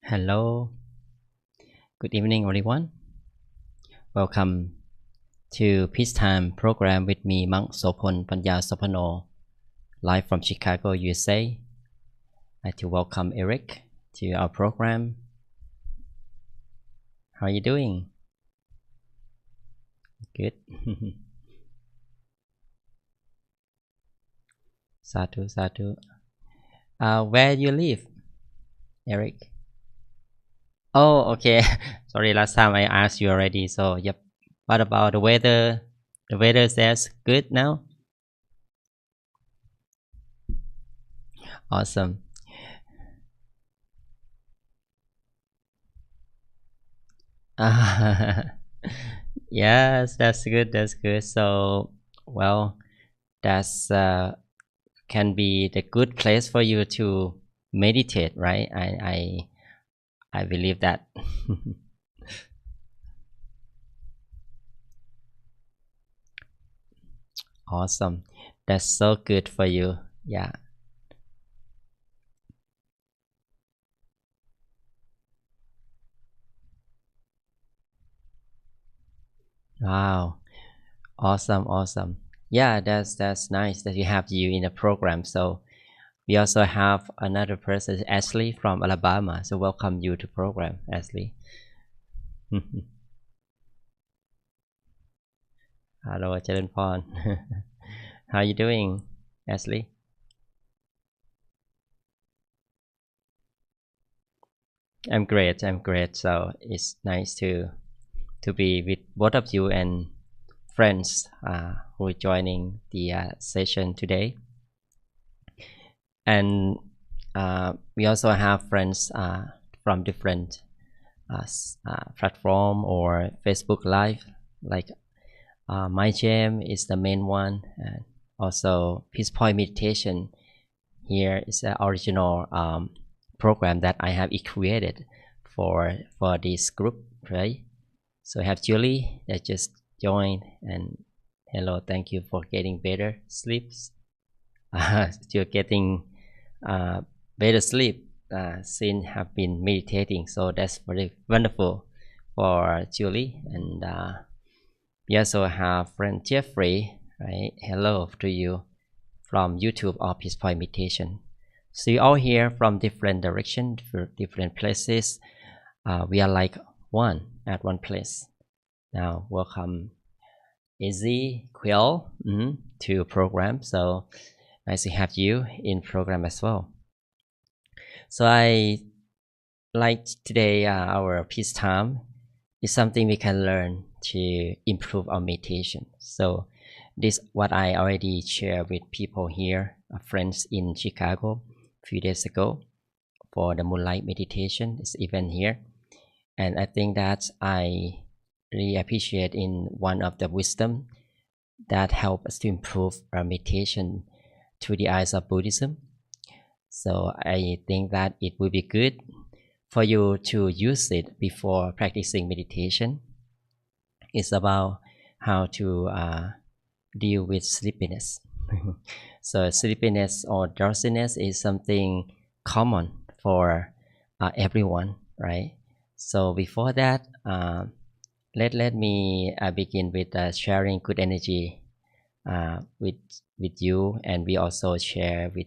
Hello, good evening, everyone. Welcome to Peace Time program with me, Monk Sophon, live from Chicago, USA. I'd like to welcome Eric to our program. How are you doing? Good. Sadhu, sadhu. Where do you live, Eric? Oh, okay. Sorry, last time I asked you already. So, yep. What about the weather? The weather says good now? Awesome. Yes, that's good. That's good. So, well, that's can be the good place for you to meditate, right? I believe that. Awesome. That's so good for you. Yeah. Wow. Awesome. Awesome. Yeah, that's nice that you have you in the program. So we also have another person, Ashley from Alabama. So welcome you to program, Ashley. Hello, Jalen Pon. How you doing, Ashley? I'm great. I'm great. So it's nice to be with both of you and friends who are joining the session today. And we also have friends from different platform or Facebook Live, like My Jam is the main one, and also Peace Point Meditation. Here is the original program that I have created for this group, right? So I have Julie that just joined, and hello, thank you for getting better sleeps. You're getting better sleep since have been meditating, so that's very wonderful for Julie. And we also have friend Jeffrey, right? Hello to you from YouTube or Peace Point Meditation. So you all here from different directions, different places. We are like one at one place. Now welcome Izzy Quill to program. So nice to have you in program as well. So I like today, our peace time is something we can learn to improve our meditation. So this what I already shared with people here, friends in Chicago a few days ago for the moonlight meditation is even here. And I think that I really appreciate in one of the wisdom that help us to improve our meditation through the eyes of Buddhism. So I think that it would be good for you to use it before practicing meditation. It's about how to deal with sleepiness. So sleepiness or drowsiness is something common for everyone, right? So before that, let me begin with sharing good energy with you, and we also share with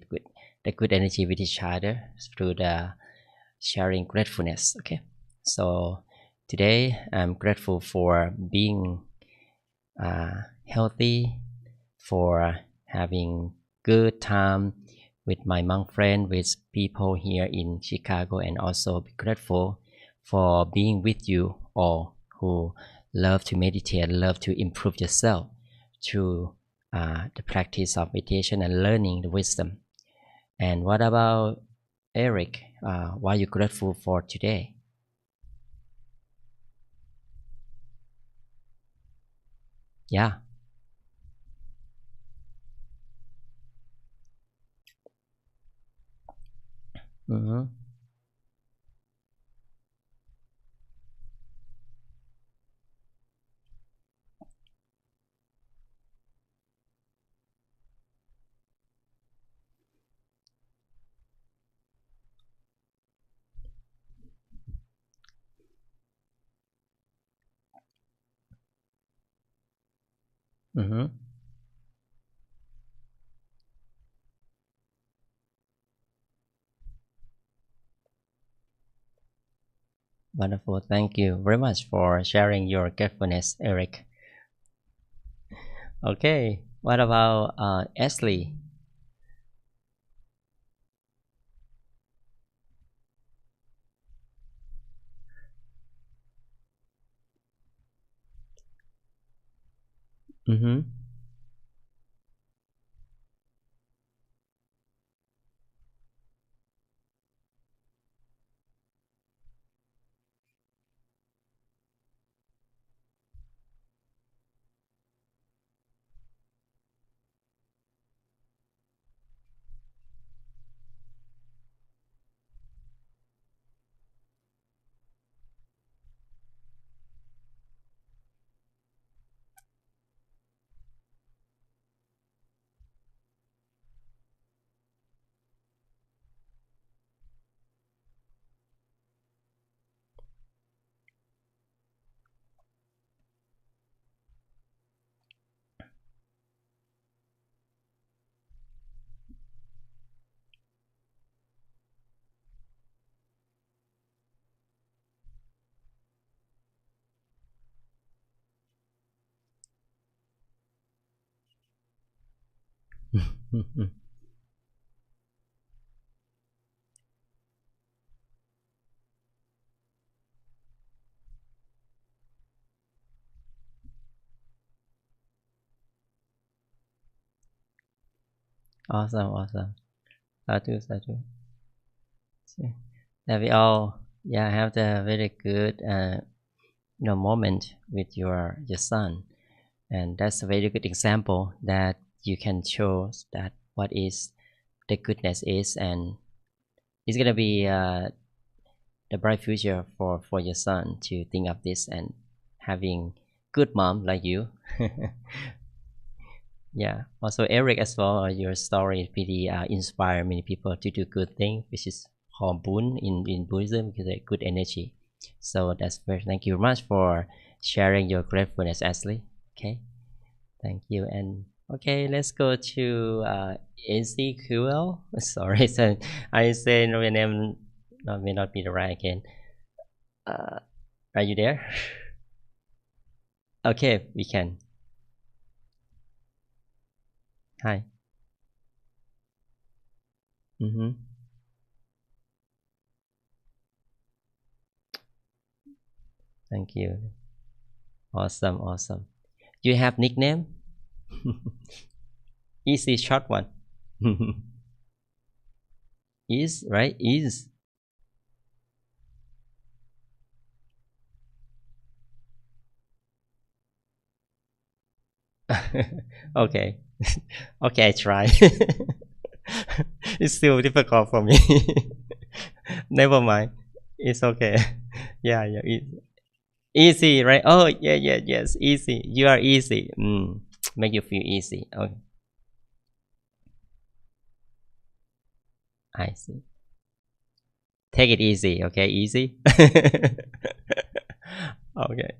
the good energy with each other through the sharing gratefulness. Okay, so today I'm grateful for being healthy, for having good time with my monk friend, with people here in Chicago, and also be grateful for being with you all who love to meditate, love to improve yourself through the practice of meditation and learning the wisdom. And what about Eric? What are you grateful for today? Yeah. Mm-hmm. Mm-hmm. Wonderful. Thank you very much for sharing your gratefulness, Eric. Okay. What about Ashley? Mm-hmm. Awesome, awesome. Sadhu, sadhu. That we all, yeah, have the very good, moment with your son, and that's a very good example that you can show that what is the goodness is, and it's gonna be the bright future for your son to think of this and having good mom like you. Yeah. Also, Eric as well. Your story really inspire many people to do good thing, which is called boon in Buddhism, because a good energy. So that's very. Thank you very much for sharing your gratefulness, Ashley. Okay. Thank you. And okay, let's go to Ezekiel. Sorry, so I say no, your name may not be the right again. Uh, are you there? Okay, we can. Hi. Mm-hmm. Thank you. Awesome, awesome. Do you have nickname? Easy, short one. Is right? Is okay. Okay, I try. It's still difficult for me. Never mind. It's okay. Yeah, yeah. Easy, right? Oh, yeah, yeah, yes. Easy. You are easy. Make you feel easy. Okay, I see. Take it easy. Okay, easy. Okay.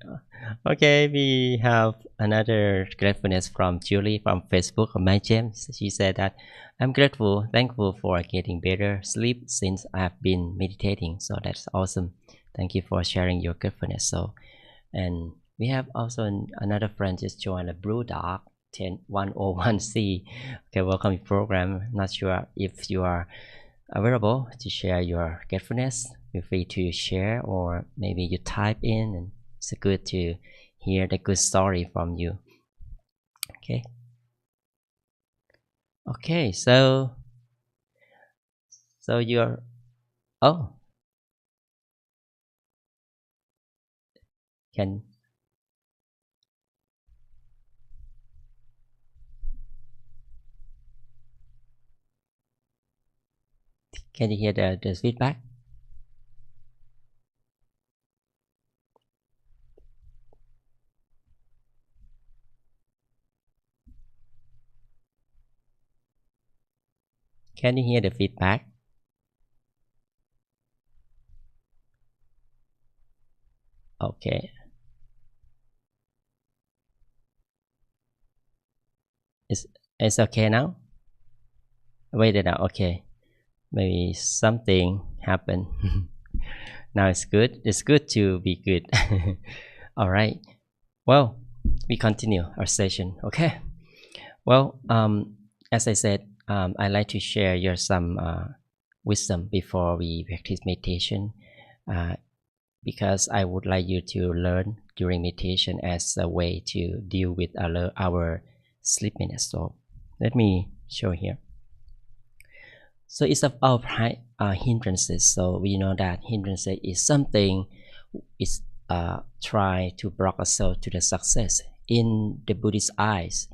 Okay, we have another gratefulness from Julie from Facebook of my James. She said that I'm grateful, thankful for getting better sleep since I've been meditating. So that's awesome. Thank you for sharing your gratefulness. So, and we have also another friend just joined a Blue Dog 101C. Okay, welcome to program. Not sure if you are available to share your gratefulness. Feel free to share or maybe you type in, and it's good to hear the good story from you. Okay. Okay, so you're oh, can can you hear the feedback? Can you hear the feedback? Okay. It's it's okay now? Wait it out. Okay. Maybe something happened. Now it's good. It's good to be good. All right. Well, we continue our session. Okay. Well, as I said, I like to share your some wisdom before we practice meditation, uh, because I would like you to learn during meditation as a way to deal with our sleepiness. So let me show here. So it's about hindrances. So we know that hindrances is something is try to block ourselves to the success. In the Buddhist eyes,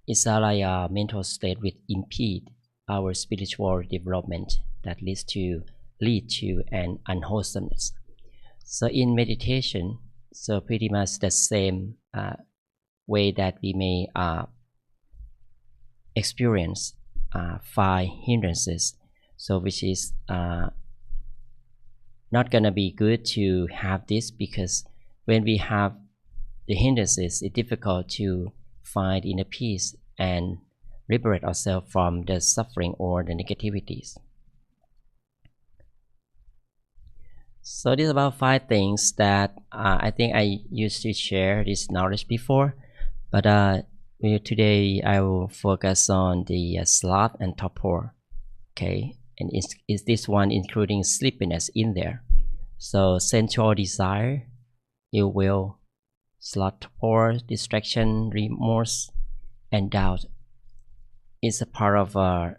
it's like a mental state which impede our spiritual development that lead to an unwholesomeness. So in meditation, so pretty much the same way that we may experience five hindrances. So which is not gonna be good to have this, because when we have the hindrances, it's difficult to find inner peace and liberate ourselves from the suffering or the negativities. So this is about five things that I think I used to share this knowledge before, but today I will focus on the sloth and torpor. Okay, and is this one including sleepiness in there? So sensual desire, ill will, sloth, torpor, distraction, remorse, and doubt is a part of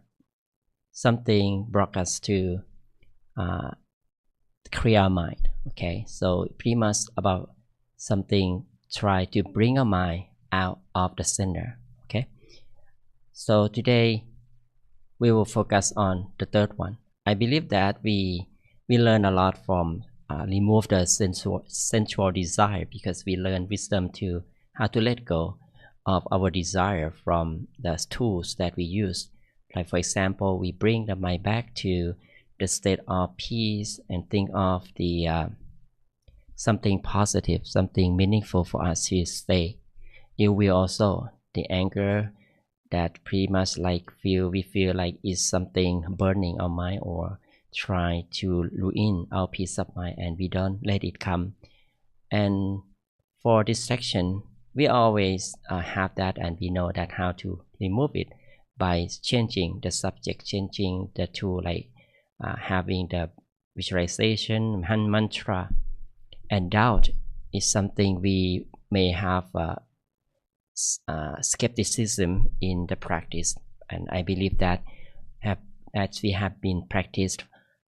something brought us to uh, clear our mind. Okay, so pretty much about something try to bring our mind out of the center. Okay, so today we will focus on the third one. I believe that we learn a lot from remove the sensual desire, because we learn wisdom to how to let go of our desire from the tools that we use. Like for example, we bring the mind back to the state of peace and think of the something positive, something meaningful for us to stay. It will also the anger that pretty much like we feel like is something burning our mind or try to ruin our peace of mind, and we don't let it come. And for distraction, we always have that, and we know that how to remove it by changing the subject, changing the tool, like having the visualization mantra. And doubt is something we may have skepticism in the practice, and I believe that as we have been practiced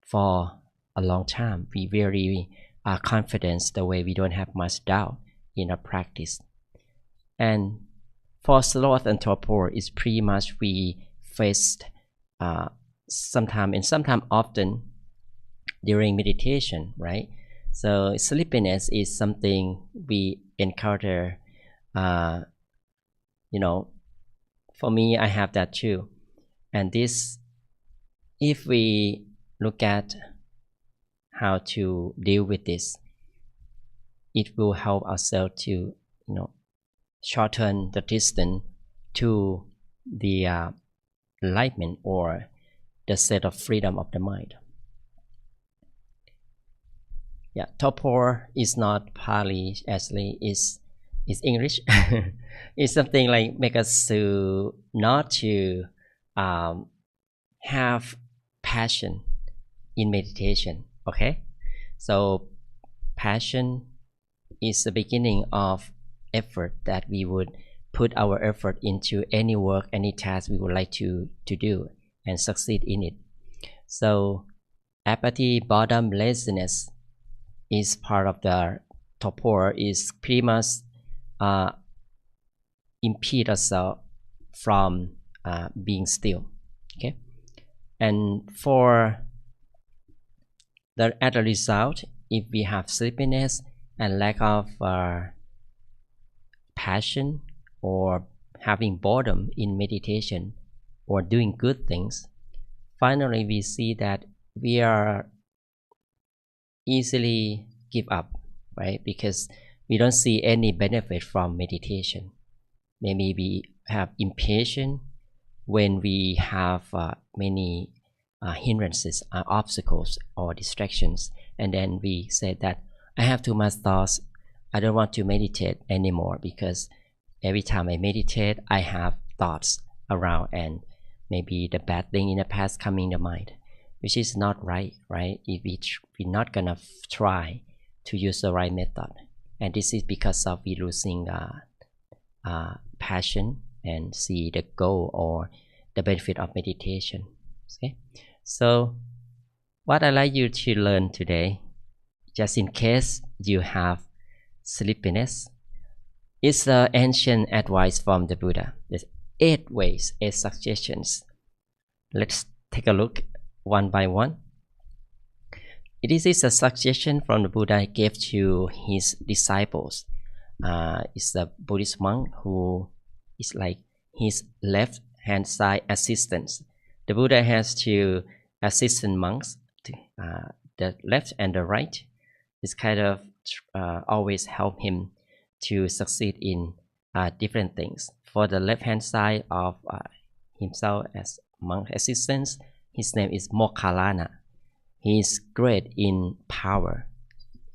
for a long time, we very are confident the way we don't have much doubt in our practice. And for sloth and torpor, it's pretty much we faced sometime often during meditation, right? So sleepiness is something we encounter. For me, I have that too. And this, if we look at how to deal with this, it will help ourselves to, shorten the distance to the enlightenment or the state of freedom of the mind. Yeah, torpor is not Pali, actually is English. It's something like make us to not to have passion in meditation. Okay, so passion is the beginning of effort that we would put our effort into any work, any task we would like to do and succeed in it. So apathy, boredom, laziness is part of the torpor, is pretty much impede us from being still. Okay, and for as a result, if we have sleepiness and lack of passion or having boredom in meditation or doing good things, finally we see that we are easily give up, right? Because we don't see any benefit from meditation. Maybe we have impatience when we have many hindrances, obstacles or distractions, and then we say that I have too much thoughts, I don't want to meditate anymore because every time I meditate I have thoughts around and maybe the bad thing in the past coming to mind, which is not right? If we're not gonna try to use the right method, and this is because of we losing passion and see the goal or the benefit of meditation. Okay, so what I'd like you to learn today, just in case you have sleepiness, is the ancient advice from the Buddha. There's 8 ways, 8 suggestions. Let's take a look one by one. It is a suggestion from the Buddha he gave to his disciples. It's a Buddhist monk who is like his left hand side assistant. The Buddha has 2 assistant monks, the left and the right. This kind of always help him to succeed in different things. For the left hand side of himself as monk assistant, his name is Mokkhalana. He is great in power.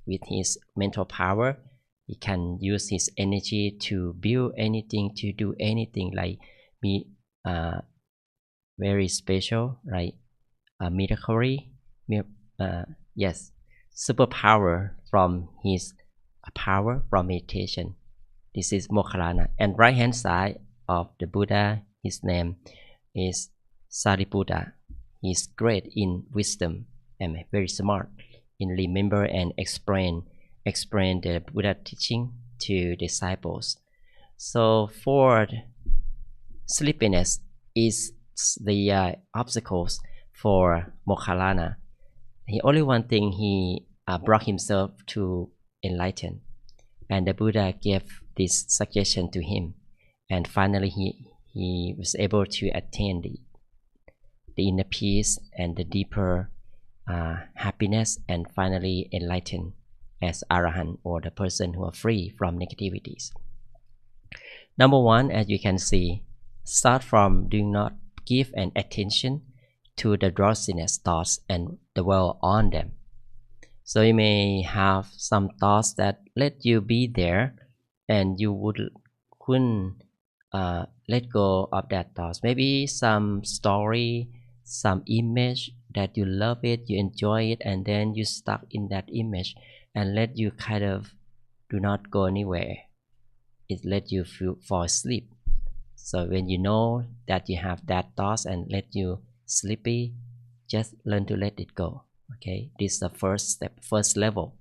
With his mental power, he can use his energy to build anything, to do anything, like be very special, right? Miracle, yes, superpower from his power from meditation. This is Mokkhalana. And right hand side of the Buddha, his name is Sariputta. He's great in wisdom and very smart in remember and explain the Buddha teaching to disciples. So for sleepiness is the obstacles for Mokkhalana. He only one thing, he brought himself to enlighten, and the Buddha gave this suggestion to him, and finally he was able to attain the inner peace and the deeper happiness, and finally enlighten as Arahant, or the person who are free from negativities. Number 1, as you can see, start from do not give an attention to the drowsiness thoughts and dwell on them. So you may have some thoughts that let you be there, and you couldn't let go of that thoughts. Maybe some story, some image that you love it, you enjoy it, and then you stuck in that image and let you kind of do not go anywhere. It let you fall asleep. So when you know that you have that thoughts and let you sleepy, just learn to let it go. Okay, this is the first step, first level.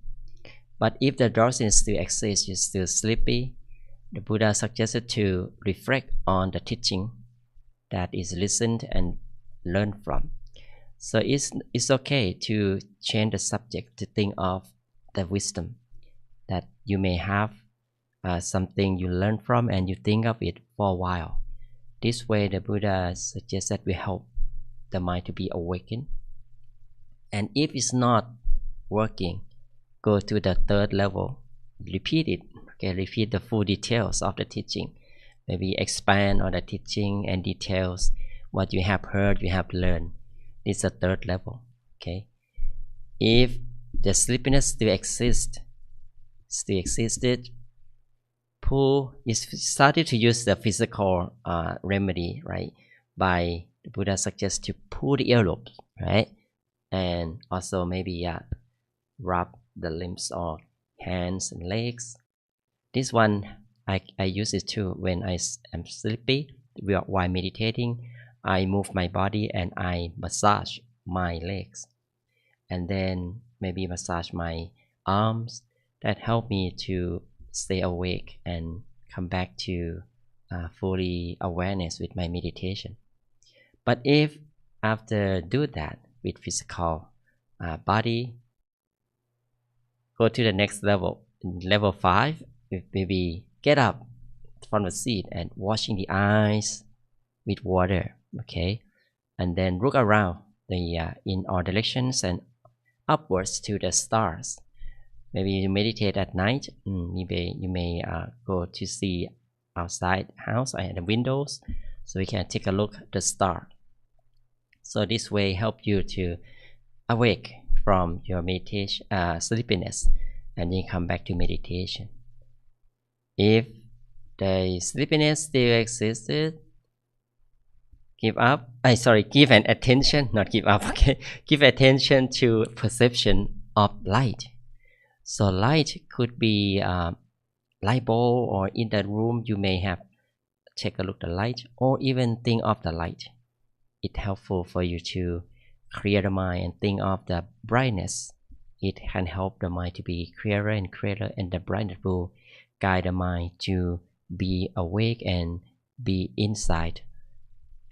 But if the drowsiness still exists, you're still sleepy, the Buddha suggested to reflect on the teaching that is listened and learned from. So it's okay to change the subject to think of the wisdom that you may have, something you learn from, and you think of it for a while. This way, the Buddha suggests that we help the mind to be awakened. And if it's not working, go to the third level, repeat it. Okay, repeat the full details of the teaching. Maybe expand on the teaching and details what you have heard, you have learned. This is the third level. Okay, if the sleepiness still existed, is started to use the physical remedy, right? By the Buddha suggests to pull the earlobes, right? And also maybe rub the limbs or hands and legs. This one I use it too when I am sleepy. While meditating, I move my body and I massage my legs, and then maybe massage my arms. That help me to stay awake and come back to fully awareness with my meditation. But if after do that with physical body, go to the next level. Level 5, maybe get up from the seat and washing the eyes with water, okay, and then look around in all directions and upwards to the stars. Maybe you meditate at night. You may go to see outside house and the windows, so you can take a look at the star. So this way help you to awake from your meditation sleepiness, and then come back to meditation. If the sleepiness still existed, give an attention, not give up. Okay, give attention to perception of light. So light could be light bulb, or in that room you may have take a look at the light, or even think of the light. It's helpful for you to clear the mind and think of the brightness. It can help the mind to be clearer and clearer, and the brightness will guide the mind to be awake and be inside,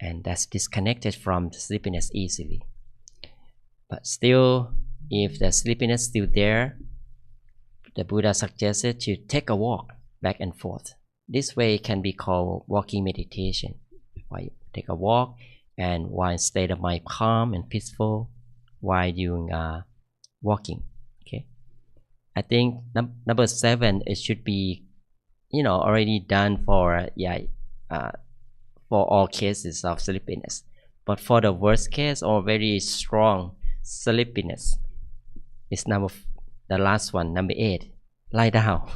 and that's disconnected from the sleepiness easily. But still, if the sleepiness is still there, the Buddha suggested to take a walk back and forth. This way can be called walking meditation. While you take a walk and while state of mind calm and peaceful while doing walking. Okay, I think number 7, it should be already done for all cases of sleepiness. But for the worst case or very strong sleepiness, it's the last one, number 8. Lie down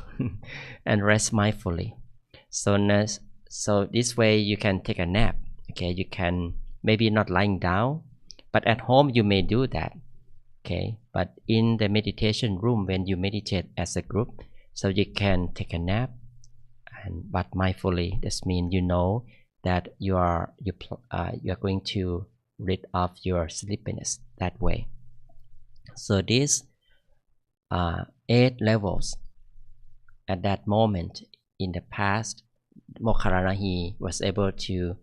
and rest mindfully. So this way you can take a nap. Okay, you can maybe not lying down, but at home you may do that. Okay, but in the meditation room when you meditate as a group, so you can take a nap, but mindfully. This means that you are going to rid of your sleepiness that way. So these 8 levels. At that moment in the past, Mokkharana, he was able to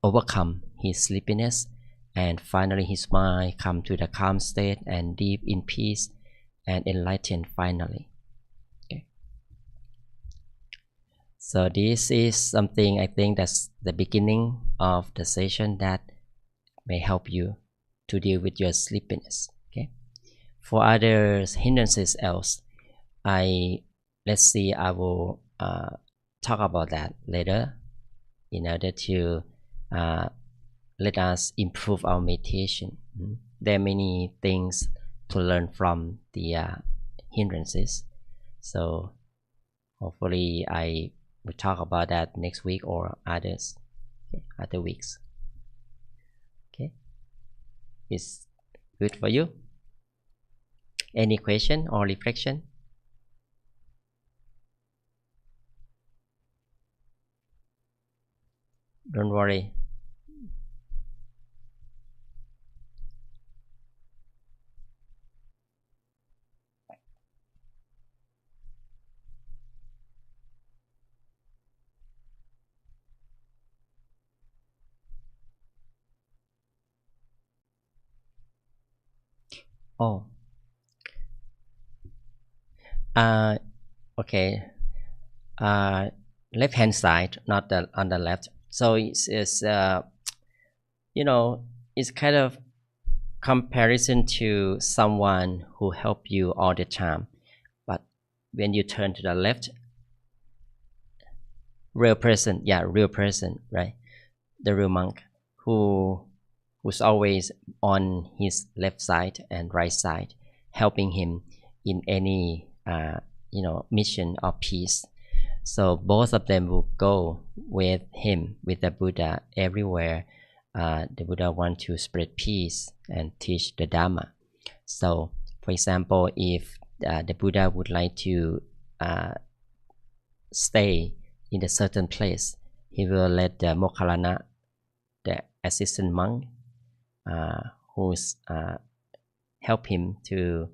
overcome his sleepiness, and finally his mind come to the calm state and deep in peace and enlightened finally. Okay. So this is something I think that's the beginning of the session that may help you to deal with your sleepiness. Okay. For other hindrances else, I will talk about that later in order to let us improve our meditation. There are many things to learn from the hindrances. So hopefully I will talk about that next week or other weeks. Okay, it's good for you. Any question or reflection? Don't worry. Oh, uh, okay. Uh, left hand side, not the on the left. So it's you know, it's kind of comparison to someone who help you all the time. But when you turn to the left, real person, yeah, real person, right? The real monk who who's always on his left side and right side, helping him in any mission or peace. So both of them will go with him, with the Buddha everywhere. The Buddha want to spread peace and teach the Dharma. So, for example, if the Buddha would like to uh, stay in a certain place, he will let the Mokkhalana, the assistant monk, uh, who's help him to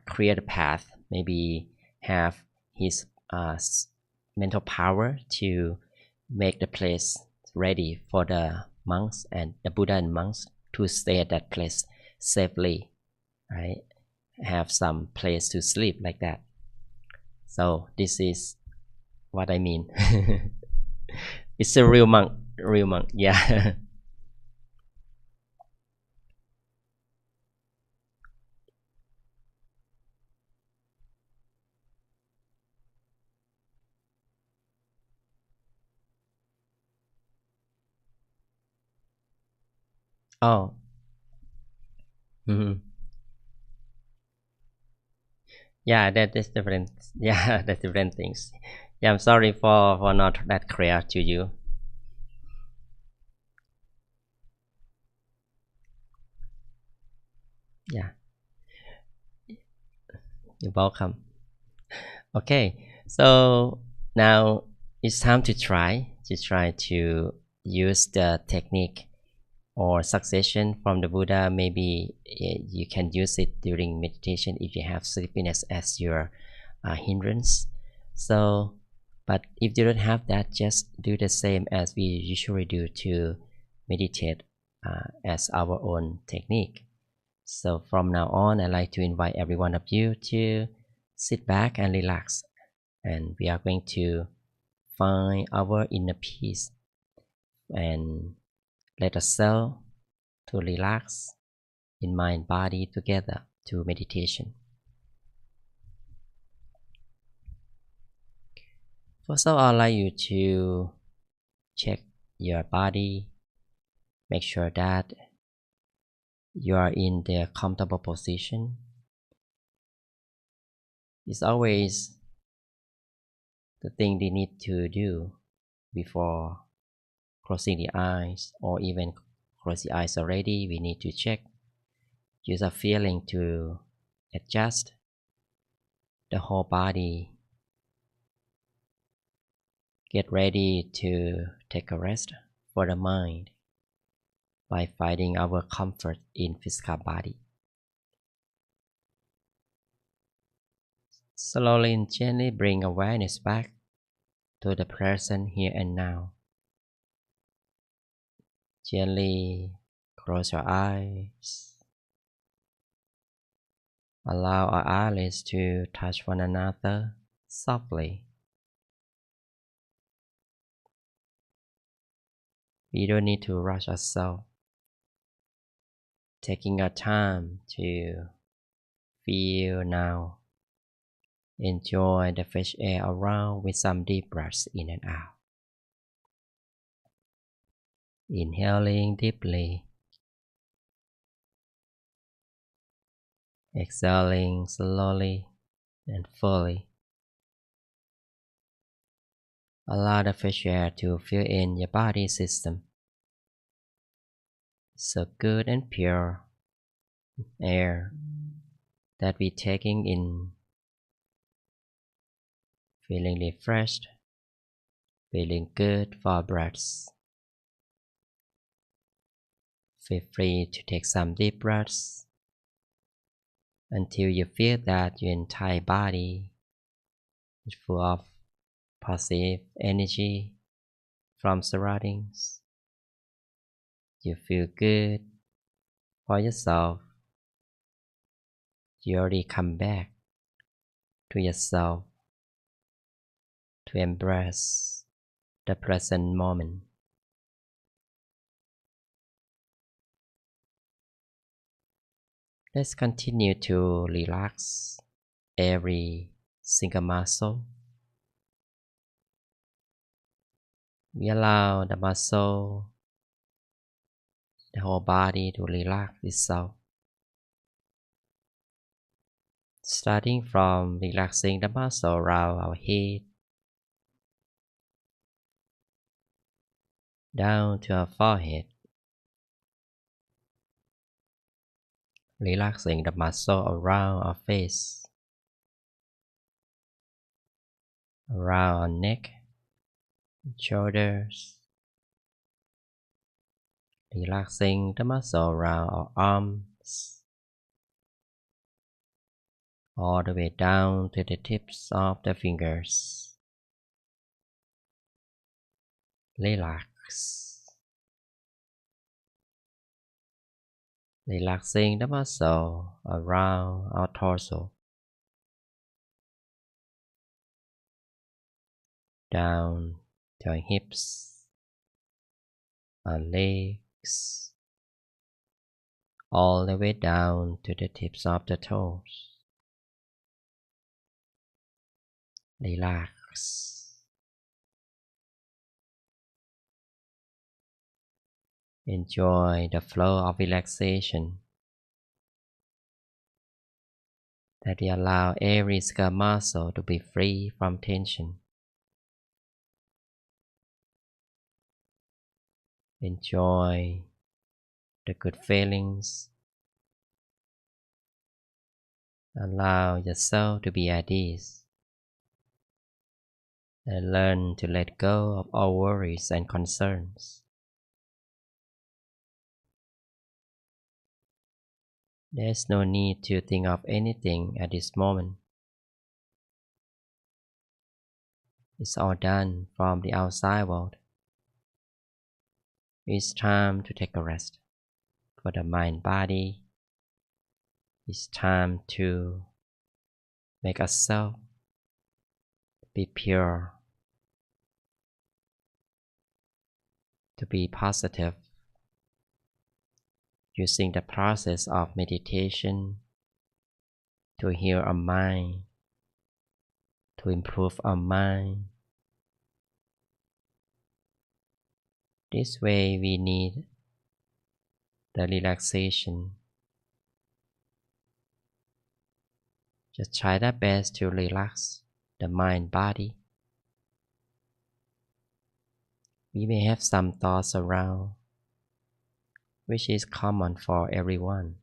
create a path, maybe have his mental power to make the place ready for the monks and the Buddha and monks to stay at that place safely, right? Have some place to sleep like that. So this is what I mean. It's a real monk, yeah. Oh, mhm. Yeah, that is different. Yeah, that's different things. Yeah, I'm sorry for not that clear to you. Yeah, you're welcome. Okay, so now it's time to use the technique or succession from the Buddha. Maybe you can use it during meditation if you have sleepiness as your hindrance. So, but if you don't have that, just do the same as we usually do to meditate as our own technique. So from now on, I'd like to invite every one of you to sit back and relax, and we are going to find our inner peace and let ourselves to relax in mind body together to meditation. First of all, I'd like you to check your body, make sure that you are in the comfortable position. It's always the thing they need to do before closing the eyes, or even close the eyes already. We need to check, use a feeling to adjust the whole body, get ready to take a rest for the mind by finding our comfort in physical body. Slowly and gently bring awareness back to the present here and now. Gently close your eyes. Allow our eyelids to touch one another softly. We don't need to rush ourselves. Taking our time to feel now. Enjoy the fresh air around with some deep breaths in and out. Inhaling deeply. Exhaling slowly and fully. Allow the fresh air to fill in your body system. So good and pure air that we're taking in, feeling refreshed, feeling good for our breaths. Feel free to take some deep breaths until you feel that your entire body is full of positive energy from surroundings. You feel good for yourself. You already come back to yourself to embrace the present moment. Let's continue to relax every single muscle. We allow the muscle, the whole body to relax itself. Starting from relaxing the muscle around our head, down to our forehead. Relaxing the muscle around our face, around our neck, shoulders. Relaxing the muscle around our arms, all the way down to the tips of the fingers. Relax. Relaxing the muscle around our torso, down to our hips, our legs, all the way down to the tips of the toes. Relax. Enjoy the flow of relaxation that we allow every skull muscle to be free from tension. Enjoy the good feelings. Allow yourself to be at ease. And learn to let go of all worries and concerns. There's no need to think of anything at this moment. It's all done from the outside world. It's time to take a rest for the mind body. It's time to make ourselves be pure, to be positive, using the process of meditation to heal our mind, to improve our mind. This way we need the relaxation. Just try the best to relax the mind body. We may have some thoughts around, which is common for everyone.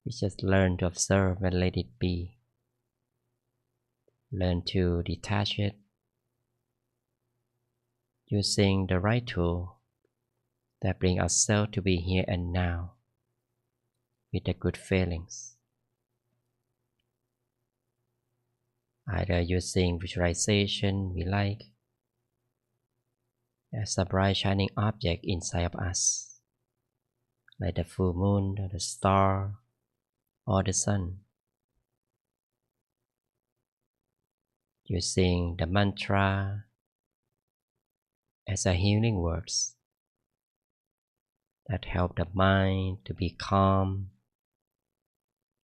We just learn to observe and let it be. Learn to detach it using the right tool that bring ourselves to be here and now with the good feelings. Either using visualization we like, as a bright shining object inside of us, like the full moon, or the star, or the sun. Using the mantra as a healing words that help the mind to be calm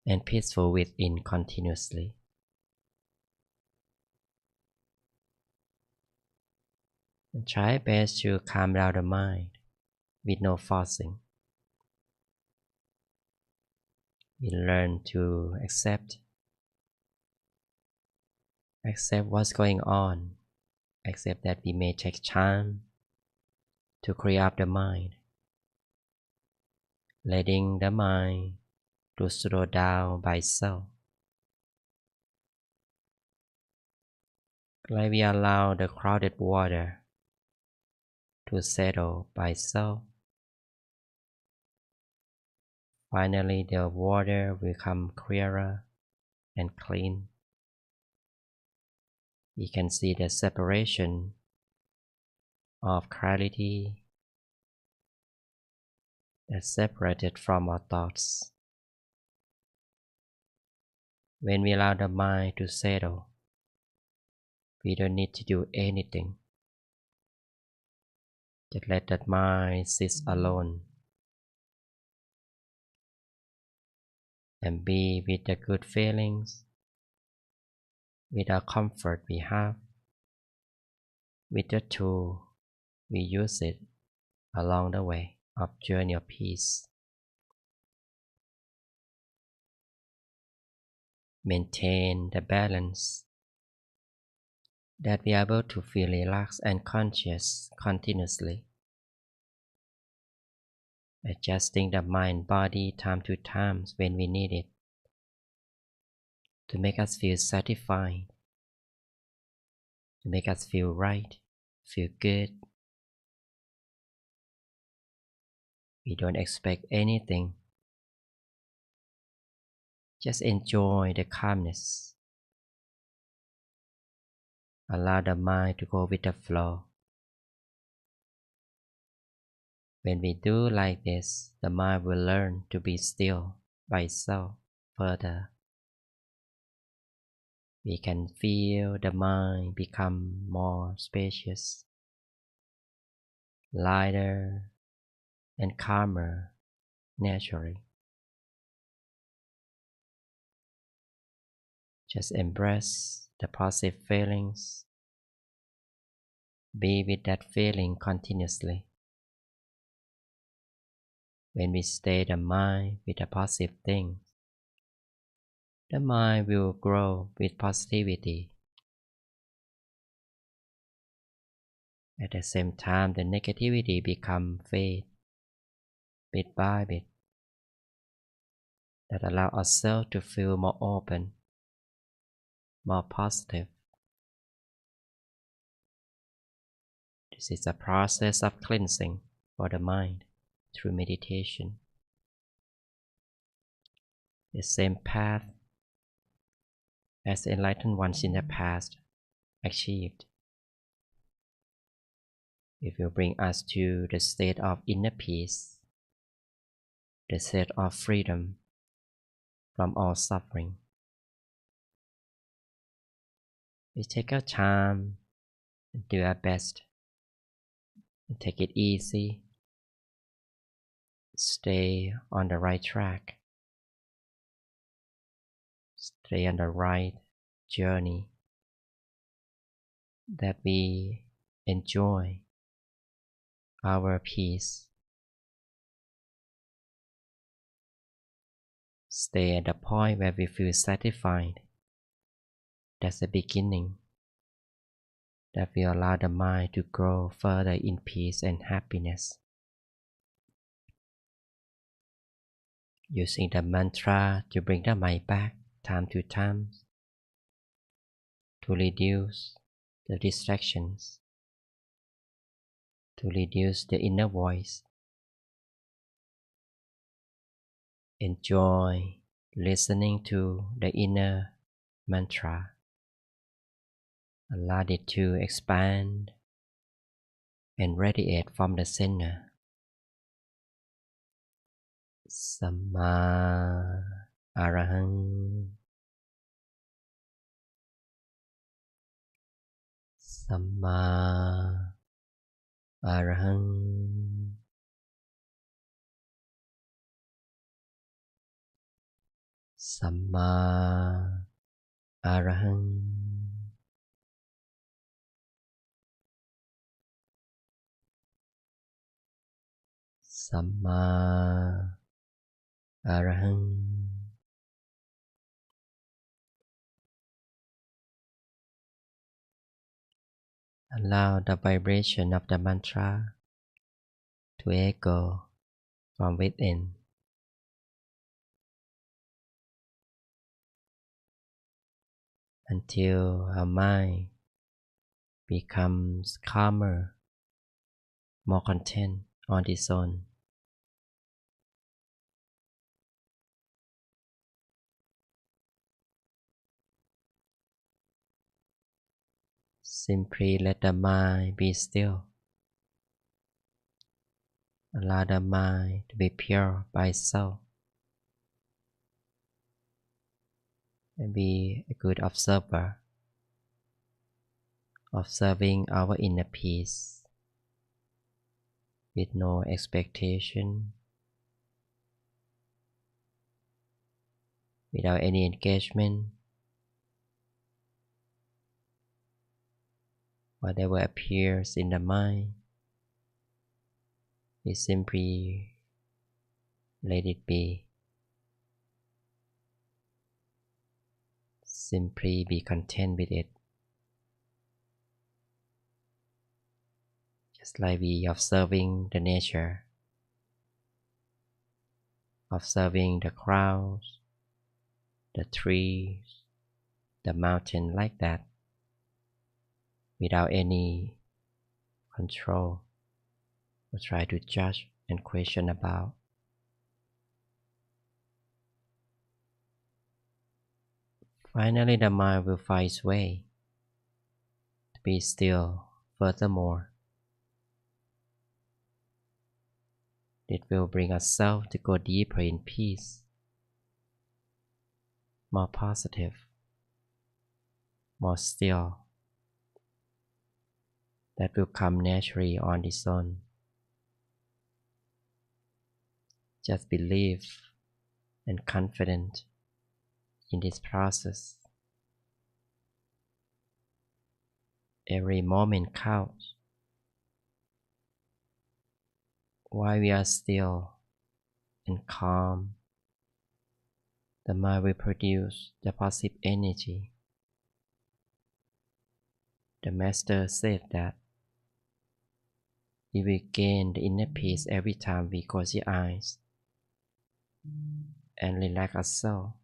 and peaceful within continuously. And try best to calm down the mind with no forcing. We learn to accept what's going on, accept that we may take time to clear up the mind, letting the mind to slow down by itself. Like we allow the crowded water to settle by itself Finally, the water will become clearer and clean. We can see the separation of clarity that's separated from our thoughts. When we allow the mind to settle, we don't need to do anything. Just let that mind sit alone and be with the good feelings, with the comfort we have, with the tool we use it along the way of journey of peace. Maintain the balance that we are able to feel relaxed and conscious continuously, adjusting the mind body time to time when we need it to make us feel satisfied, to make us feel right, feel good. We don't expect anything. Just enjoy the calmness. Allow the mind to go with the flow. When we do like this, the mind will learn to be still by itself further. We can feel the mind become more spacious, lighter, and calmer naturally. Just embrace the positive feelings. Be with that feeling continuously. When we stay the mind with the positive things, the mind will grow with positivity. At the same time, the negativity becomes fade bit by bit. That allow ourselves to feel more open, more positive. This is a process of cleansing for the mind through meditation. The same path as the enlightened ones in the past achieved. It will bring us to the state of inner peace, the state of freedom from all suffering. We take our time and do our best and take it easy. Stay on the right track. Stay on the right journey that we enjoy our peace. Stay at the point where we feel satisfied. That's the beginning. That will allow the mind to grow further in peace and happiness. Using the mantra to bring the mind back time to time, to reduce the distractions, to reduce the inner voice. Enjoy listening to the inner mantra. Allow it to expand and radiate from the center. Samma Arahang, Samma Arahang, Samma Arahang, Samma Arahang. Allow the vibration of the mantra to echo from within. Until our mind becomes calmer, more content on its own. Simply let the mind be still. Allow the mind to be pure by itself. And be a good observer, observing our inner peace with no expectation, without any engagement. Whatever appears in the mind, we simply let it be. Simply be content with it. Just like we observing the nature, observing the clouds, the trees, the mountain like that, without any control or try to judge and question about. Finally, the mind will find its way to be still. Furthermore, it will bring ourselves to go deeper in peace, more positive, more still. That will come naturally on its own. Just believe and confident in this process. Every moment counts. While we are still and calm, the mind will produce the positive energy. The Master said that we will gain the inner peace every time we close our eyes and relax ourselves.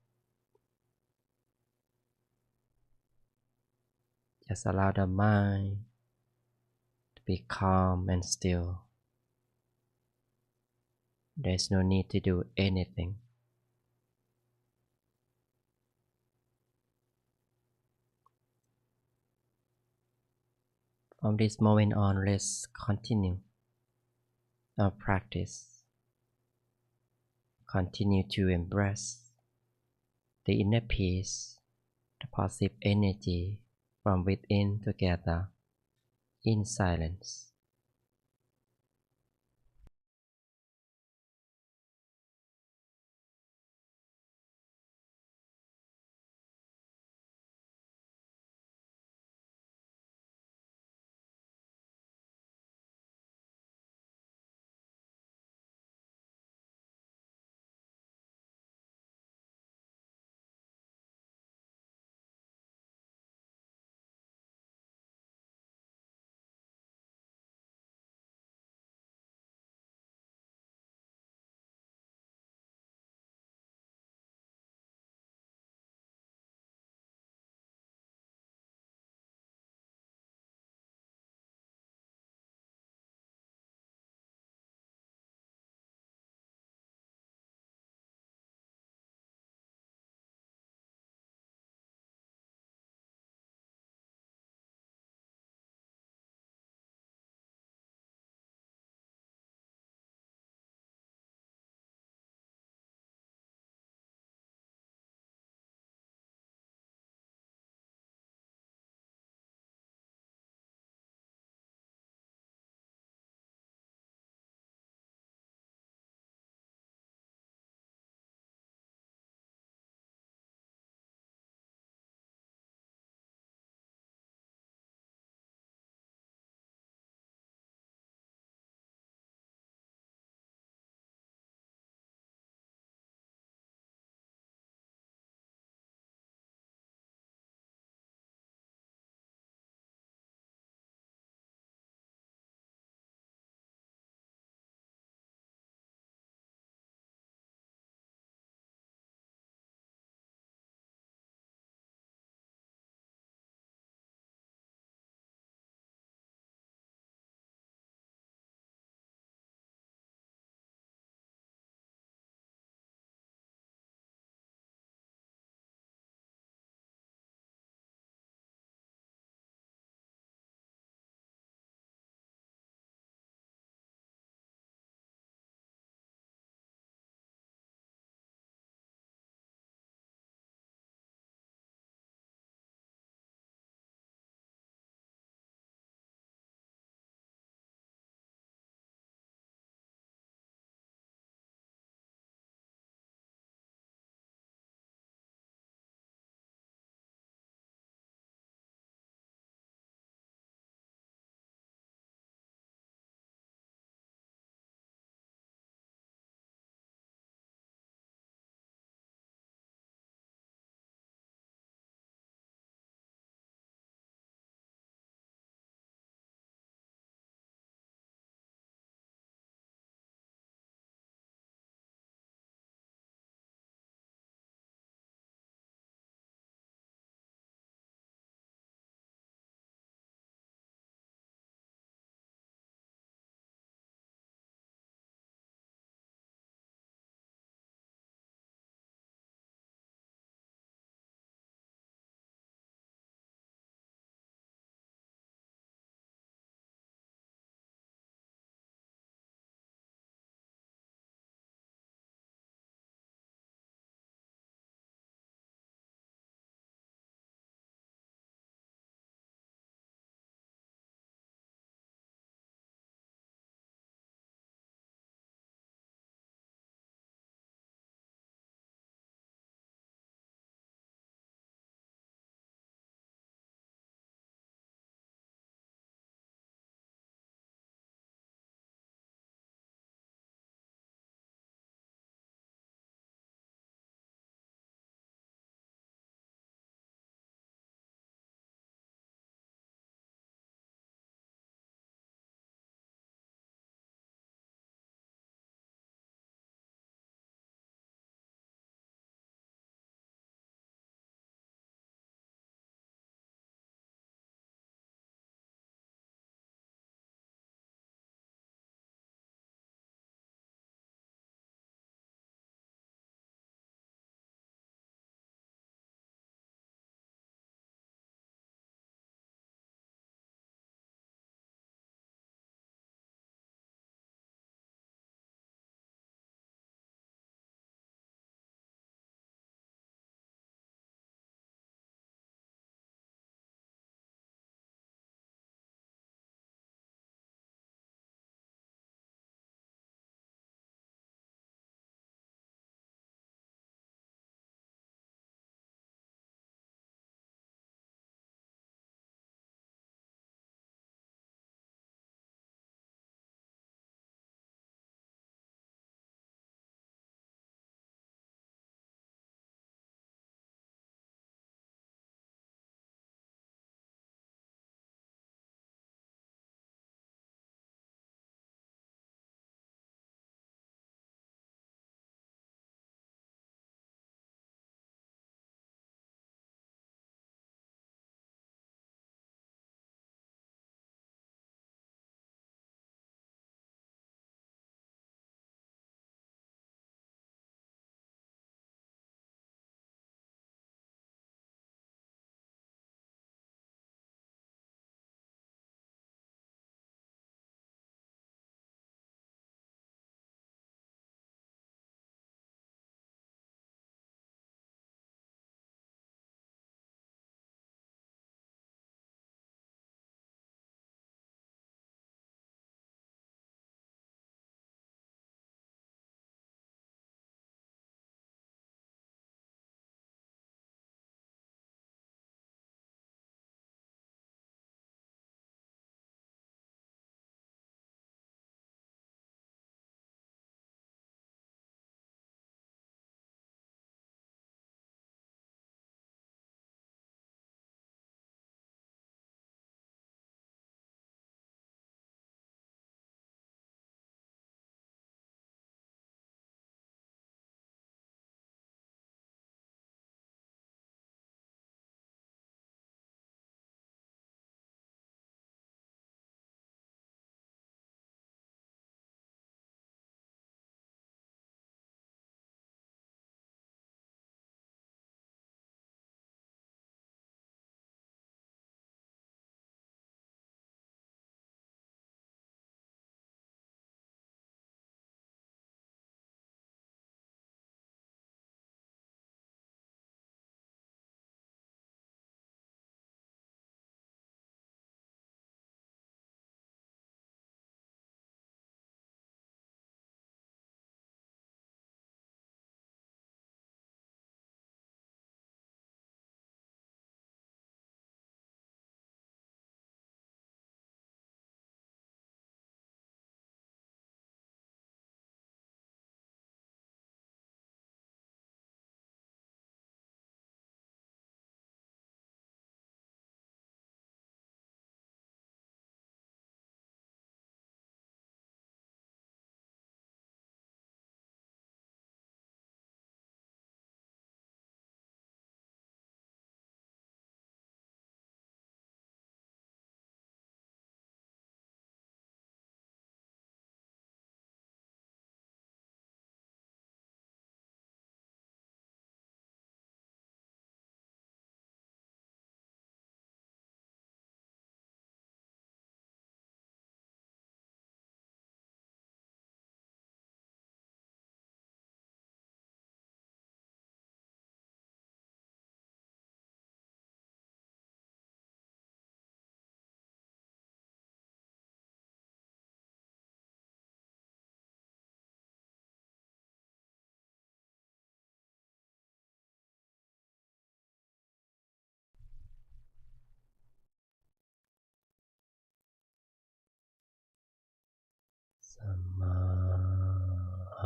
Just allow the mind to be calm and still. There's no need to do anything. From this moment on, let's continue our practice. Continue to embrace the inner peace, the positive energy from within together in silence.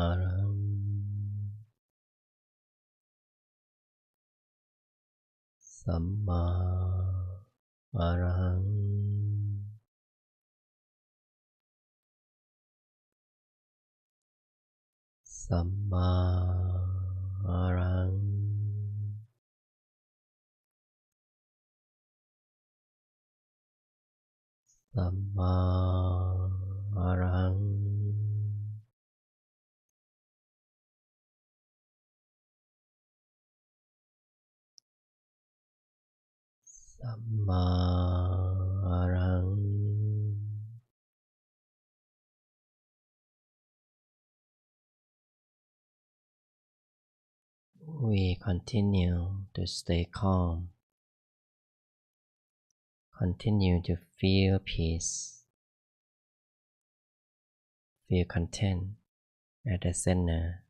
Arahang Samma Arahang Samma Arahang Samma Arahang Samma Arahang. We continue to stay calm, continue to feel peace, feel content at the center.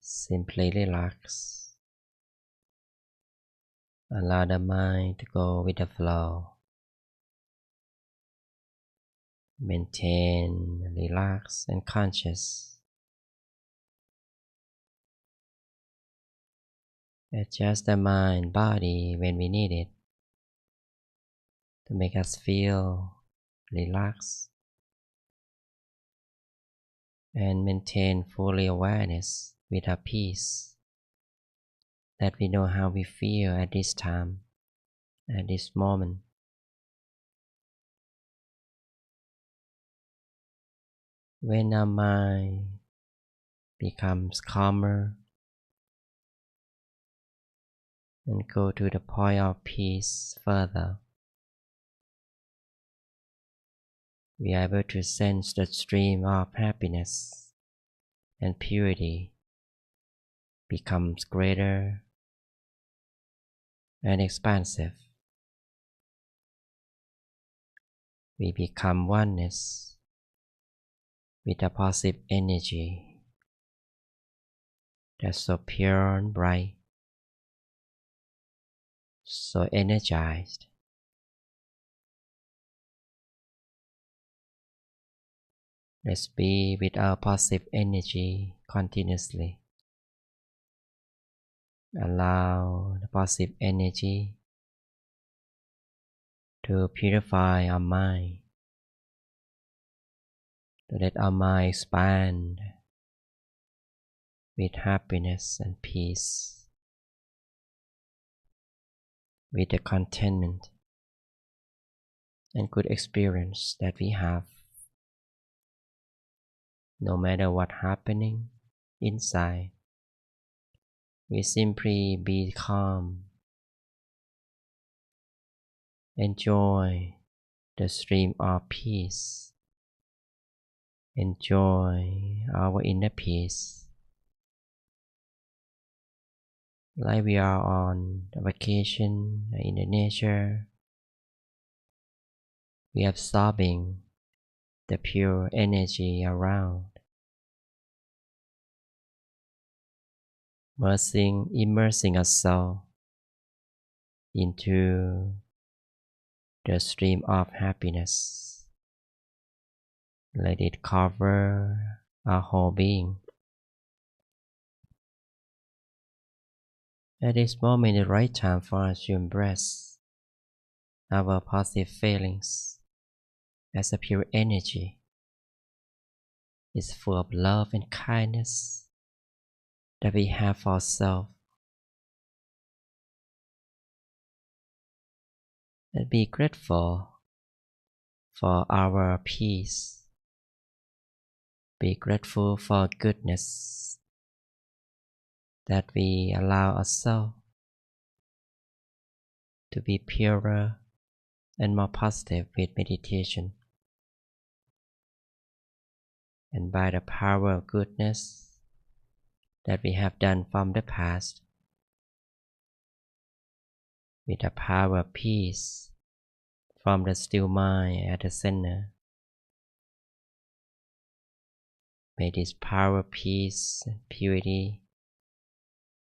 Simply relax. Allow the mind to go with the flow. Maintain relaxed and conscious. Adjust the mind, body when we need it to make us feel relaxed and maintain fully awareness with our peace, that we know how we feel at this time, at this moment. When our mind becomes calmer and go to the point of peace further, we are able to sense the stream of happiness and purity becomes greater and expansive. We become oneness with a positive energy that's so pure and bright, so energized. Let's be with our positive energy continuously. Allow the positive energy to purify our mind, to let our mind expand with happiness and peace, with the contentment and good experience that we have. No matter what's happening inside, we simply be calm. Enjoy the stream of peace. Enjoy our inner peace. Like we are on a vacation in the nature, we are absorbing the pure energy around, immersing ourselves into the stream of happiness. Let it cover our whole being. At this moment, the right time for us to embrace our positive feelings as a pure energy. It's full of love and kindness that we have for ourselves. And be grateful for our peace. Be grateful for goodness that we allow ourselves to be purer and more positive with meditation. And by the power of goodness that we have done from the past, with the power of peace from the still mind at the center, may this power of peace and purity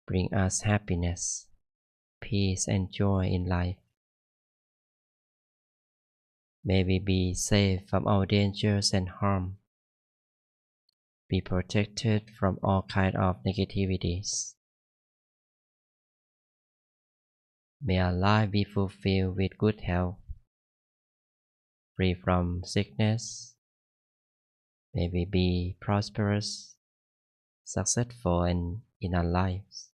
bring us happiness, peace and joy in life. May we be safe from all dangers and harm. Be protected from all kinds of negativities. May our life be fulfilled with good health, free from sickness. May we be prosperous, successful in our lives.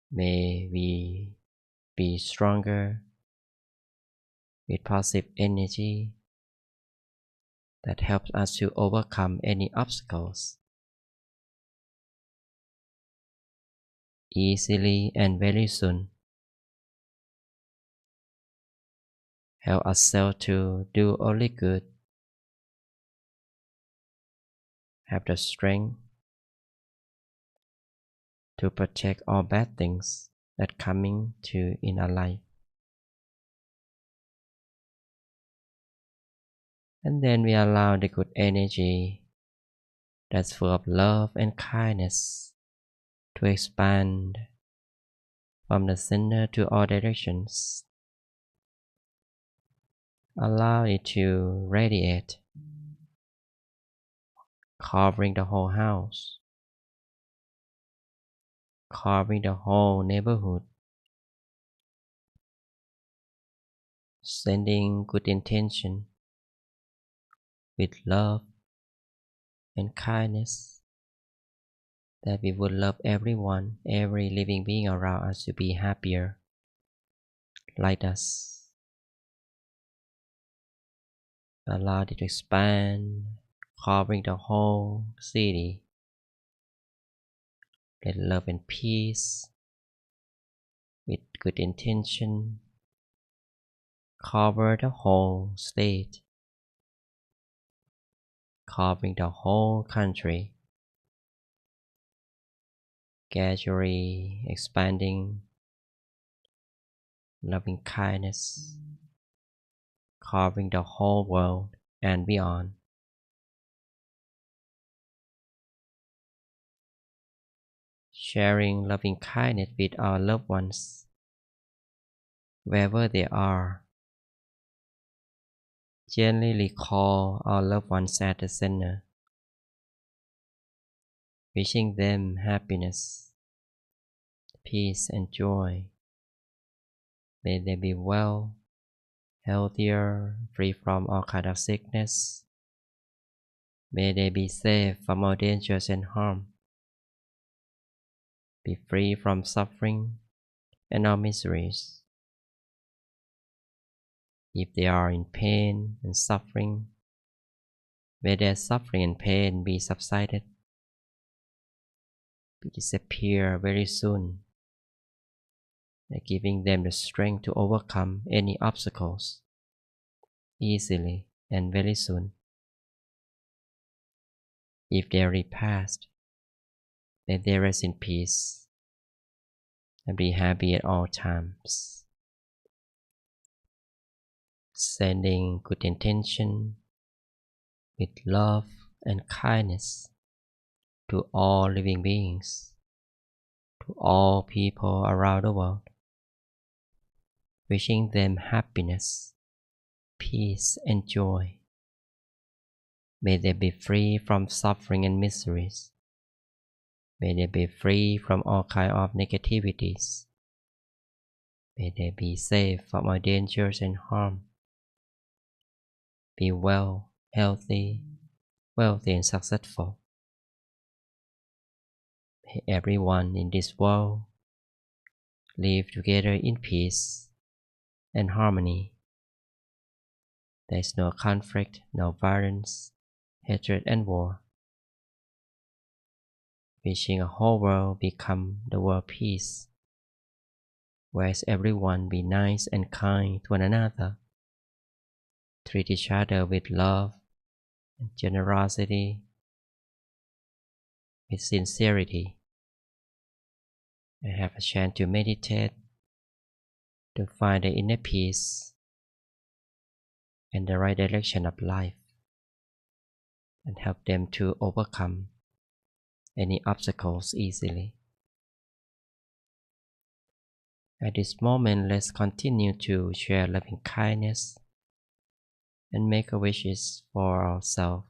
May we be stronger with positive energy that helps us to overcome any obstacles easily and very soon. Help ourselves to do only good. Have the strength to protect all bad things that coming to in our life. And then we allow the good energy that's full of love and kindness to expand from the center to all directions. Allow it to radiate, covering the whole house, covering the whole neighborhood, sending good intention with love and kindness, that we would love everyone, every living being around us to be happier like us. Allow it to expand, covering the whole city. Let love and peace with good intention cover the whole state, covering the whole country, gradually expanding loving kindness, covering the whole world and beyond. Sharing loving kindness with our loved ones, wherever they are. Gently recall our loved ones at the center, wishing them happiness, peace and joy. May they be well, healthier, free from all kinds of sickness. May they be safe from all dangers and harm. Be free from suffering and all miseries. If they are in pain and suffering, may their suffering and pain be subsided, be disappear very soon, giving them the strength to overcome any obstacles easily and very soon. If they are past, may they rest in peace and be happy at all times. Sending good intention with love and kindness to all living beings, to all people around the world, wishing them happiness, peace and joy. May they be free from suffering and miseries. May they be free from all kinds of negativities. May they be safe from all dangers and harm. Be well, healthy, wealthy and successful. May everyone in this world live together in peace and harmony. There is no conflict, no violence, hatred and war. Wishing a whole world become the world peace, where everyone be nice and kind to one another, treat each other with love and generosity, with sincerity, and have a chance to meditate, to find the inner peace and the right direction of life, and help them to overcome any obstacles easily. At this moment, let's continue to share loving kindness and make wishes for ourselves.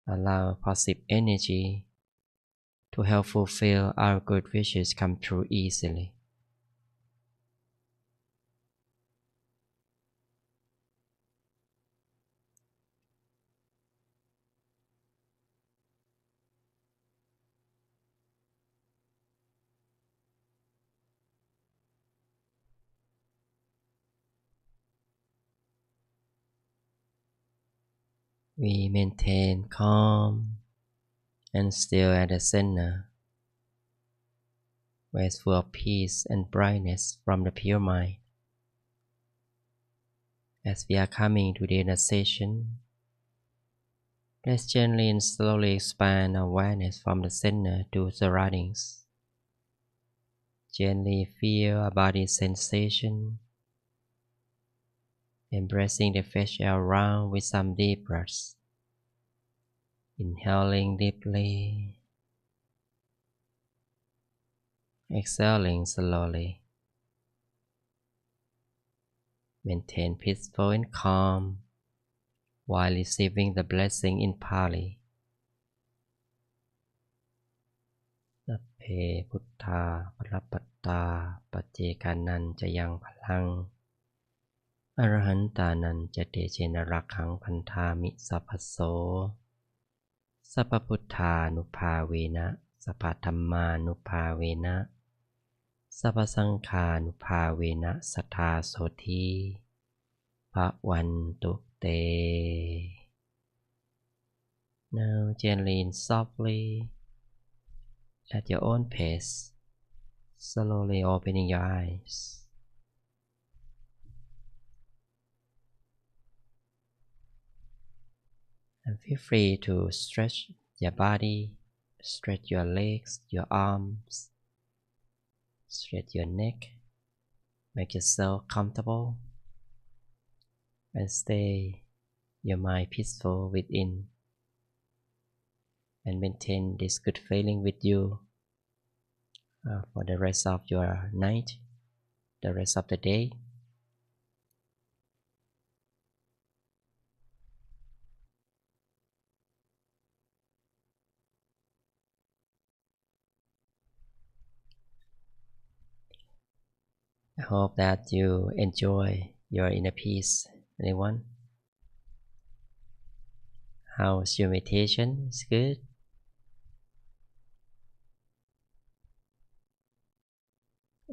Allow positive energy to help fulfill our good wishes come true easily. We maintain calm and still at the center, where it's full of peace and brightness from the pure mind. As we are coming to the inner session, let's gently and slowly expand awareness from the center to surroundings. Gently feel a body sensation, embracing the fresh air around with some deep breaths. Inhaling deeply, exhaling slowly. Maintain peaceful and calm while receiving the blessing in Pali. Sapphe Buddha Prappatta Pacchekanan Jayang Palang Arahantanan Jate Chena Rakhang Pantami Saphaso Sappaputtha Nupavena Sappathamma Nupavena Sappasangkha Nupavena Sattha Soti Bhavantu Te. Now gently and softly, at your own pace, slowly opening your eyes. And feel free to stretch your body, stretch your legs, your arms, stretch your neck, make yourself comfortable, and stay your mind peaceful within, and maintain this good feeling with you for the rest of your night, the rest of the day. I hope that you enjoy your inner peace, everyone. How's your meditation? It's good?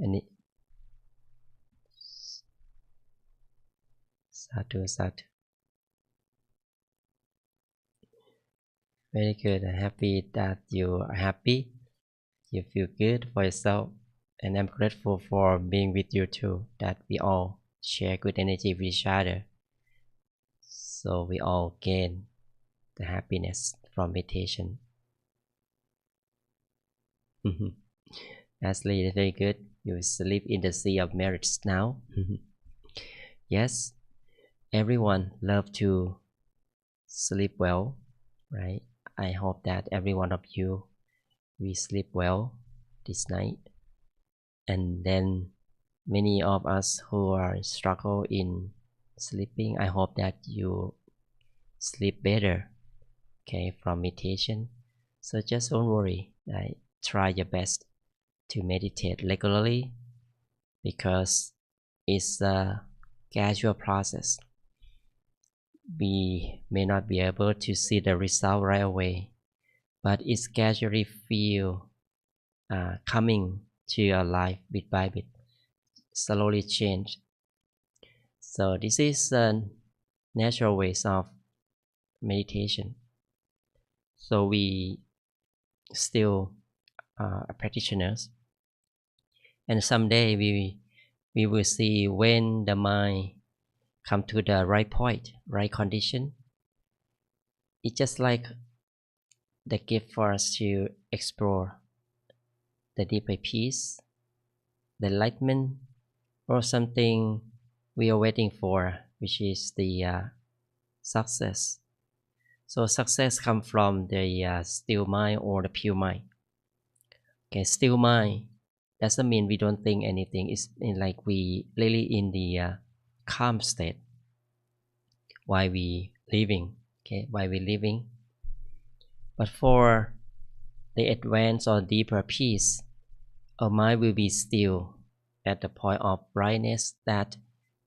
Any? Sadhu, sadhu. Very good. I'm happy that you are happy. You feel good for yourself. And I'm grateful for being with you too, that we all share good energy with each other. So we all gain the happiness from meditation. Ashley, very good. You sleep in the sea of merits now. Yes, everyone love to sleep well, right? I hope that every one of you will sleep well this night. And then many of us who are struggle in sleeping, I hope that you sleep better, okay, from meditation. So just don't worry. Try your best to meditate regularly, because it's a gradual process. We may not be able to see the result right away, but it's gradually feel coming to your life bit by bit, slowly change. So this is a natural ways of meditation. So we still are practitioners, and someday we will see when the mind come to the right point, right condition. It's just like the gift for us to explore the deeper peace, the enlightenment, or something we are waiting for, which is the success. So success comes from the still mind or the pure mind. Okay, still mind, doesn't mean we don't think anything. It's like we really in the calm state while we living. Okay, while we living. But for the advanced or deeper peace, our mind will be still at the point of brightness that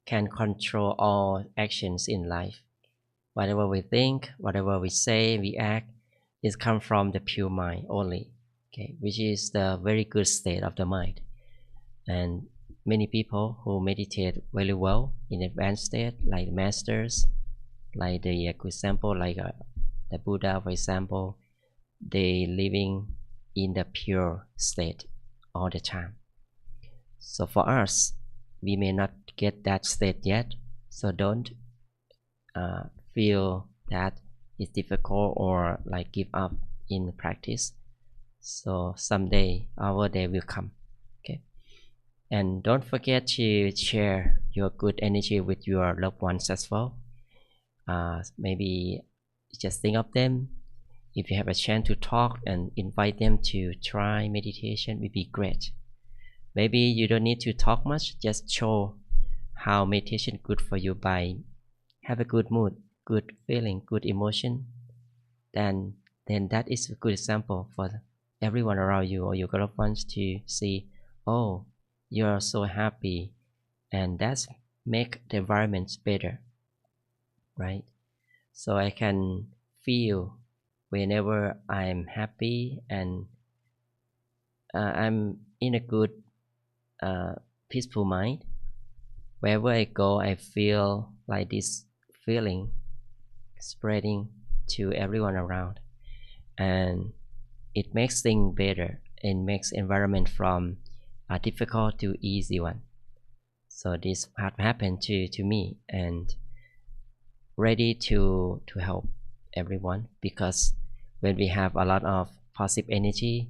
can control all actions in life. Whatever we think, whatever we say, we act, is come from the pure mind only. Okay, which is the very good state of the mind. And many people who meditate very well in advanced state, like masters, like the good example, like the Buddha, for example, they living in the pure state all the time. So for us, we may not get that state yet, so don't feel that it's difficult or like give up in practice. So someday our day will come. Okay, and don't forget to share your good energy with your loved ones as well. Maybe just think of them. If you have a chance to talk and invite them to try meditation, would be great. Maybe you don't need to talk much, just show how meditation good for you by have a good mood, good feeling, good emotion. Then that is a good example for everyone around you or your loved ones to see, oh, you are so happy, and that's make the environment better, right? So I can feel whenever I'm happy and I'm in a good peaceful mind. Wherever I go, I feel like this feeling spreading to everyone around, and it makes things better. It makes environment from a difficult to easy one. So this happened to me, and ready to help everyone, because when we have a lot of positive energy,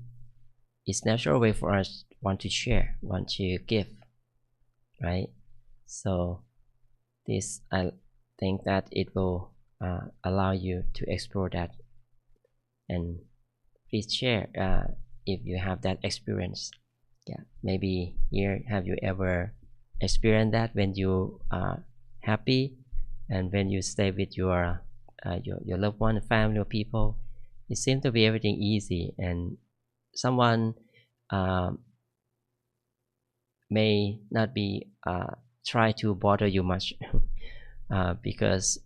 it's natural way for us want to share, want to give, right? So this, I think that it will allow you to explore that, and please share if you have that experience. Yeah, maybe here, have you ever experienced that when you are happy and when you stay with your loved one, family, or people? It seems to be everything easy, and someone may not be try to bother you much because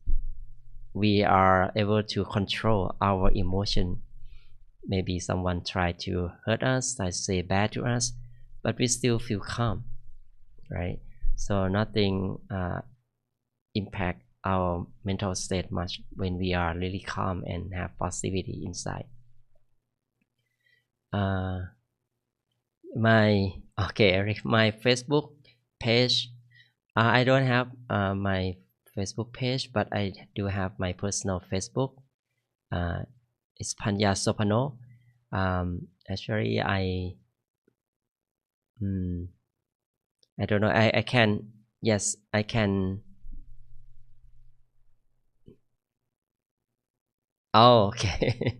we are able to control our emotion. Maybe someone try to hurt us, try to say bad to us, but we still feel calm, right? So nothing impact our mental state much when we are really calm and have positivity inside. Eric, my Facebook page, I don't have my Facebook page, but I do have my personal Facebook. It's Panya Sopano. Actually, I don't know. I can, yes, I can. Oh, okay.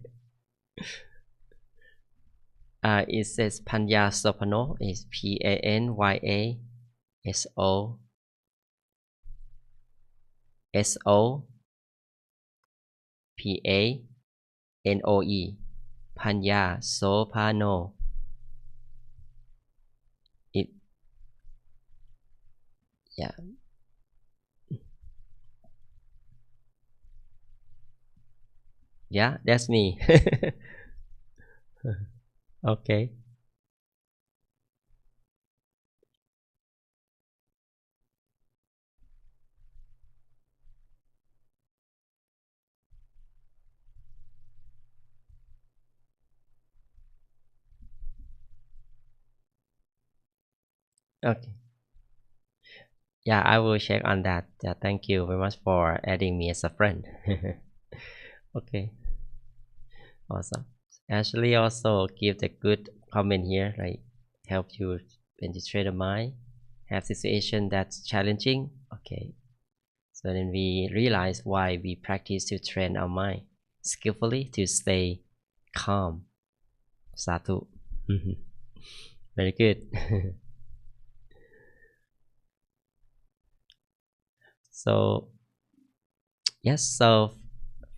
It says Panya Sopano. It's PanyaSopanoe. Panya Sopano. It, yeah. Yeah, that's me. Okay. Okay. Yeah, I will check on that. Yeah, thank you very much for adding me as a friend. Okay, awesome. Ashley also give the good comment here, like help you penetrate the mind, have situation that's challenging. Okay, so then we realize why we practice to train our mind skillfully to stay calm. Sadhu. Very good. So yes, so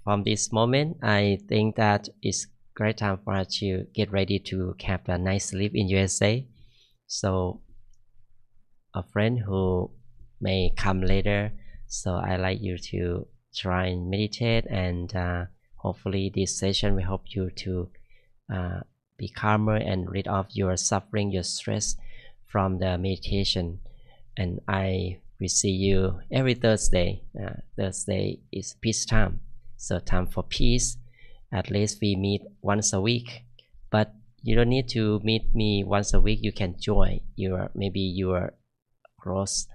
from this moment, I think that it's great time for us to get ready to have a nice sleep in USA. So a friend who may come later, so I like you to try and meditate, and hopefully this session will help you to uh, be calmer and rid of your suffering, your stress from the meditation. And I will see you every Thursday. Thursday is peace time, so time for peace. At least we meet once a week, but you don't need to meet me once a week. You can join your maybe your cross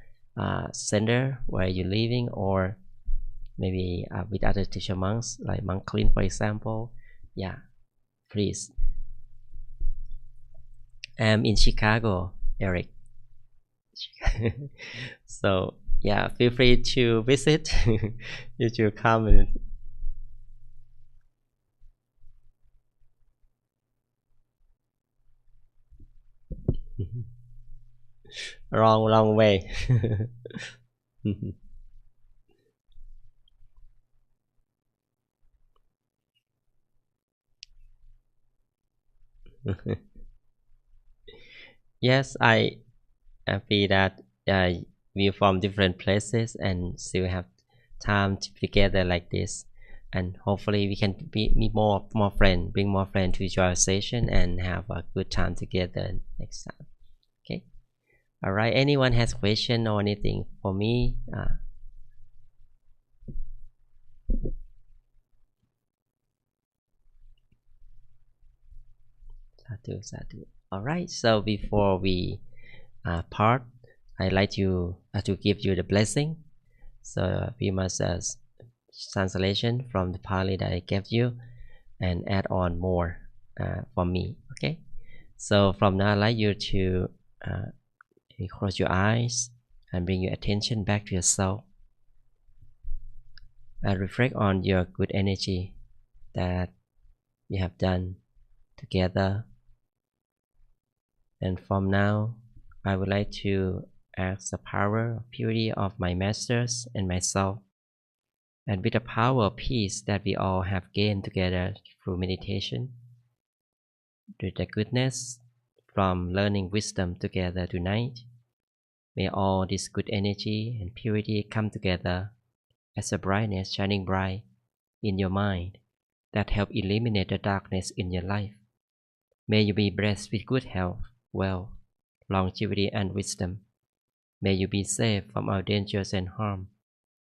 center where you're living, or maybe with other teacher monks like Monk Clean, for example. Yeah, please. I'm in Chicago, Eric. So yeah, feel free to visit if you come. And wrong way. Yes, I happy that we're from different places and still have time to be together like this. And hopefully we can meet more friends, bring more friends to your session and have a good time together next time. Okay. All right. Anyone has question or anything for me? Sadhu. All right. So before we part, I like to give you the blessing. So we must translation from the Pali that I gave you and add on more for me. Okay. So from now, I'd like you to close your eyes and bring your attention back to yourself and reflect on your good energy that you have done together. And from now, I would like to ask the power of purity of my masters and myself, and with the power of peace that we all have gained together through meditation, with the goodness from learning wisdom together tonight, may all this good energy and purity come together as a brightness shining bright in your mind that help eliminate the darkness in your life. May you be blessed with good health, wealth, longevity, and wisdom. May you be safe from all dangers and harm,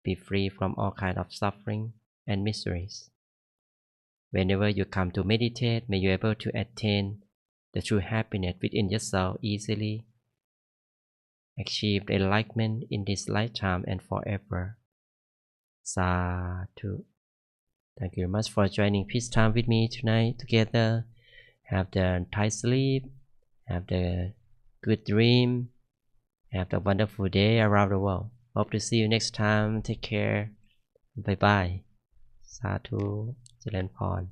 be free from all kinds of suffering and miseries. Whenever you come to meditate, may you be able to attain the true happiness within yourself easily, achieve the enlightenment in this lifetime and forever. Sadhu. Thank you very much for joining peace time with me tonight together. Have the tight sleep, have the good dream, have a wonderful day around the world. Hope to see you next time. Take care. Bye bye. Sadhu. Jalal Pon.